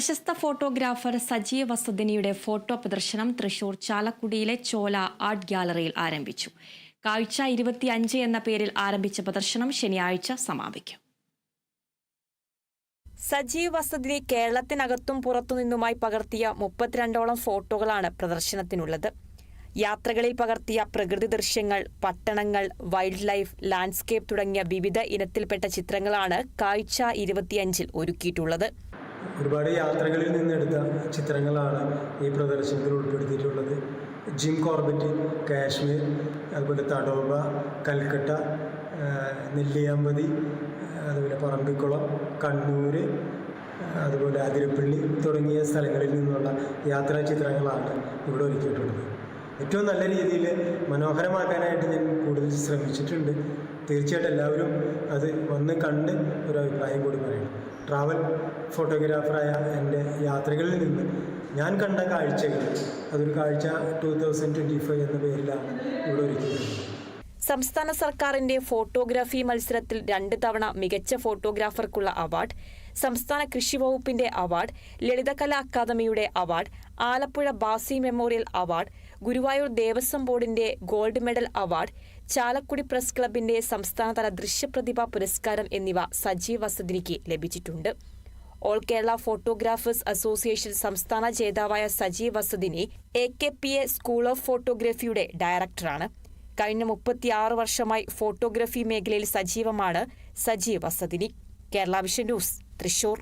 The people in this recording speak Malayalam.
പ്രശസ്ത ഫോട്ടോഗ്രാഫർ സജീവ് വസതിനിയുടെ ഫോട്ടോ പ്രദർശനം തൃശൂർ ചാലക്കുടിയിലെ ചോല ആർട്ട് ഗ്യാലറിയിൽ ആരംഭിച്ചു. കാഴ്ച 25 എന്ന പേരിൽ ആരംഭിച്ച പ്രദർശനം ശനിയാഴ്ച സമാപിക്കും. സജീവ് വസതിനി കേരളത്തിനകത്തും പുറത്തുനിന്നുമായി പകർത്തിയ 32ഓളം ഫോട്ടോകളാണ് പ്രദർശനത്തിനുള്ളത്. യാത്രകളിൽ പകർത്തിയ പ്രകൃതി ദൃശ്യങ്ങൾ, പട്ടണങ്ങൾ, വൈൽഡ് ലൈഫ്, ലാൻഡ്സ്കേപ്പ് തുടങ്ങിയ വിവിധ ഇനത്തിൽപ്പെട്ട ചിത്രങ്ങളാണ് കാഴ്ച 25 ഒരുക്കിയിട്ടുള്ളത്. ഒരുപാട് യാത്രകളിൽ നിന്നെടുത്ത ചിത്രങ്ങളാണ് ഈ പ്രദർശനത്തിൽ ഉൾപ്പെടുത്തിയിട്ടുള്ളത്. ജിം കോർബറ്റ്, കാശ്മീർ, അതുപോലെ തടോബ, കൽക്കട്ട, നെല്ലിയാമ്പതി, അതുപോലെ പറമ്പിക്കുളം, കണ്ണൂർ, അതുപോലെ അതിരപ്പള്ളി തുടങ്ങിയ സ്ഥലങ്ങളിൽ നിന്നുള്ള യാത്രാ ചിത്രങ്ങളാണ് ഇവിടെ ഒരുക്കിയിട്ടുള്ളത്. ഏറ്റവും നല്ല രീതിയിൽ മനോഹരമാക്കാനായിട്ട് ഞാൻ കൂടുതൽ ശ്രമിച്ചിട്ടുണ്ട്. തീർച്ചയായിട്ടും എല്ലാവരും അത് വന്ന് കണ്ട് ഒരു അഭിപ്രായം കൂടി പറയണം. ട്രാവൽ ഫോട്ടോഗ്രാഫറായ എൻ്റെ യാത്രകളിൽ നിന്ന് ഞാൻ കണ്ട കാഴ്ചകൾ, അതൊരു കാഴ്ച 2025 എന്ന പേരിലാണ് ഇവിടെ ഒരുക്കിയിട്ടുള്ളത്. സംസ്ഥാന സർക്കാരിന്റെ ഫോട്ടോഗ്രാഫി മത്സരത്തിൽ 2 തവണ മികച്ച ഫോട്ടോഗ്രാഫർക്കുള്ള അവാർഡ്, സംസ്ഥാന കൃഷി വകുപ്പിന്റെ അവാർഡ്, ലളിതകലാ അക്കാദമിയുടെ അവാർഡ്, ആലപ്പുഴ ബാസി മെമ്മോറിയൽ അവാർഡ്, ഗുരുവായൂർ ദേവസ്വം ബോർഡിന്റെ gold medal award, Chalakudy press ക്ലബിന്റെ സംസ്ഥാനതല ദൃശ്യപ്രതിഭാ പുരസ്കാരം എന്നിവ സജീവ് വസതിനിക്ക് ലഭിച്ചിട്ടുണ്ട്. ഓൾ കേരള ഫോട്ടോഗ്രാഫേഴ്സ് അസോസിയേഷൻ സംസ്ഥാന ജേതാവായ Sajeev Vasathini AKPA school of ഫോട്ടോഗ്രാഫിയുടെ ഡയറക്ടറാണ്. കഴിഞ്ഞ 36 വർഷമായി ഫോട്ടോഗ്രാഫി മേഖലയിൽ സജീവമാണ് സജീവ് വസതിനി. Kerala vision news, Thrissur.